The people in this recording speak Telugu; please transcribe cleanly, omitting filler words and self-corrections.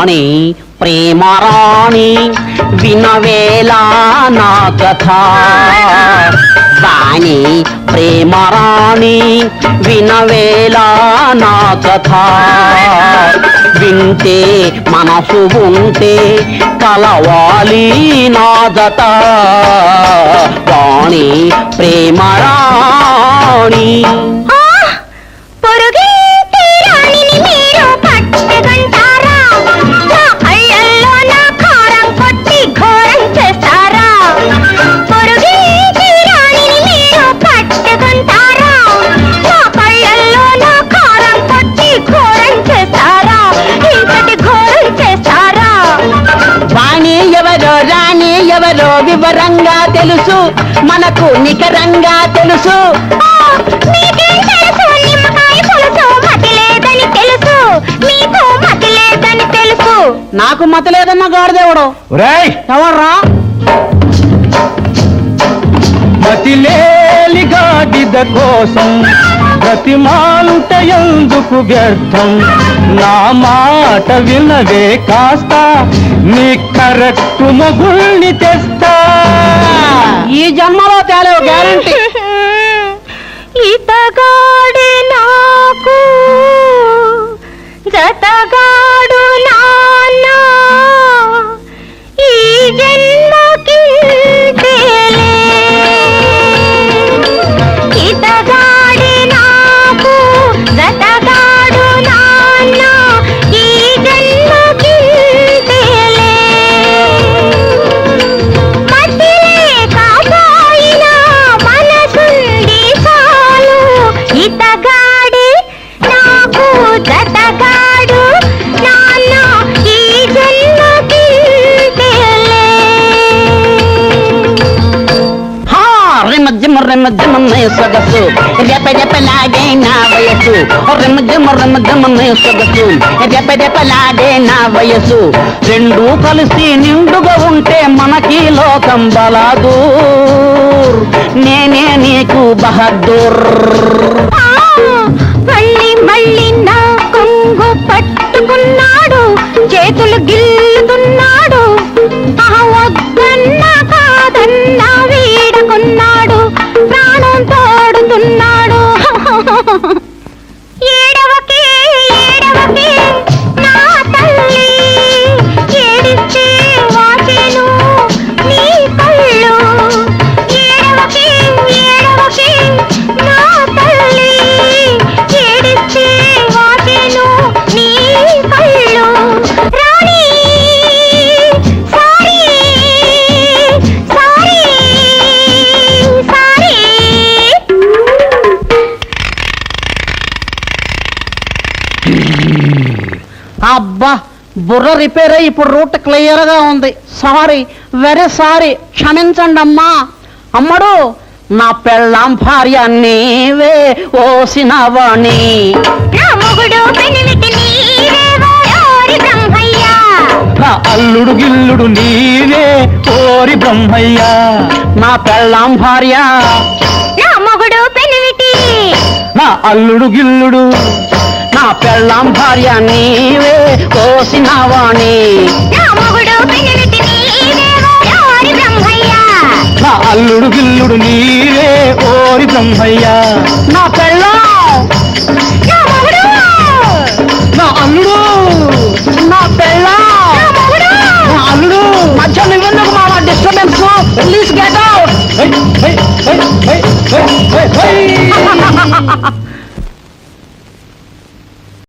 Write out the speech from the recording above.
వాణి ప్రేమరాణి వినవేలా నా కథ వాణి ప్రేమరాణి వినవేలా నా కథ వింటే మనసు ఉంటే కలవాలి నా జత వాణి ప్రేమరాణి వివరంగా తెలుసు మనకు నికరంగా తెలుసు నాకు మతి లేదన్న గాడిదేవుడు ఎవర్రా మతిలేలి గాడిద కోసం ప్రతిమాంట ఎందుకు వ్యర్థం నా మాట వినవే కాస్త నీ కరెక్ట్ మొగుల్ని తెస్తా ఈ జన్మలో తేలేవు గ్యారంటీ ఇతగాడి నాకు జతగాడు నాన్న ఈ జన్మకి ఇతగాడి నాకు జతగాడు నాన్న ఈ జన్మకి మతిలే కాపాయిన మనసుంది చాలు ఇతగాడి నాకు జతగాడు నాన్న ఈ జన్మకి రెమ్మజ్జమన్నే సొగసు రెపరెపలాడే నా వయసు రెమ్మజ్జమన్నే సొగసు రెపరెపలాడే నా వయసు రెండు కలిసి నిండుగా ఉంటే మనకి లోకం బలాదూర్ నేనే నీకు బహదూర్ మళ్ళీ మళ్ళీ నా కొంగు పట్టుకున్నాడు చేతులు గిల్లుతున్నాడు వద్దన్న కాదన్న వీడుకున్నాడు ప్రాణం తోడుతున్నాడు ఏడవకే ఏడవకే నా తల్లి ఏడిస్తే వాచెను నీ కళ్ళు ఏడవకే ఏడవకే నా తల్లి ఏడిస్తే వాచెను నీ కళ్ళు రాణి సారీ సారీ సారీ అబ్బా బుర్ర రిపేర్ అయ్యి ఇప్పుడు రూట్ క్లియర్ గా ఉంది సారీ వెరీ సారీ క్షమించండి అమ్మా అమ్మడు నా పెళ్ళాం భార్య నీవే ఓసినవాణి నా మొగుడు పెనిమిటి నీవే ఓరి బ్రహ్మయ్య నా అల్లుడు గిల్లుడు నీవే ఓరి బ్రహ్మయ్య నా పెళ్ళాం భార్య నా మొగుడు పెనిమిటి నా అల్లుడు గిల్లుడు నా పెళ్ళాం భార్య నీవే కోసినవాణి నా మొగుడు పెనిమిటి నీవే ఓరి బ్రహ్మయ్య నా అల్లుడు గిల్లుడు నీవే ఓరి బ్రహ్మయ్య నా పెళ్ళాం నా మొగుడు నా అల్లుడు నా పెళ్ళాం నా మొగుడు నా అల్లుడు మధ్య నువ్వెందుకు మామ డిస్టర్బెన్స్ ప్లీజ్ గెట్ అవుట్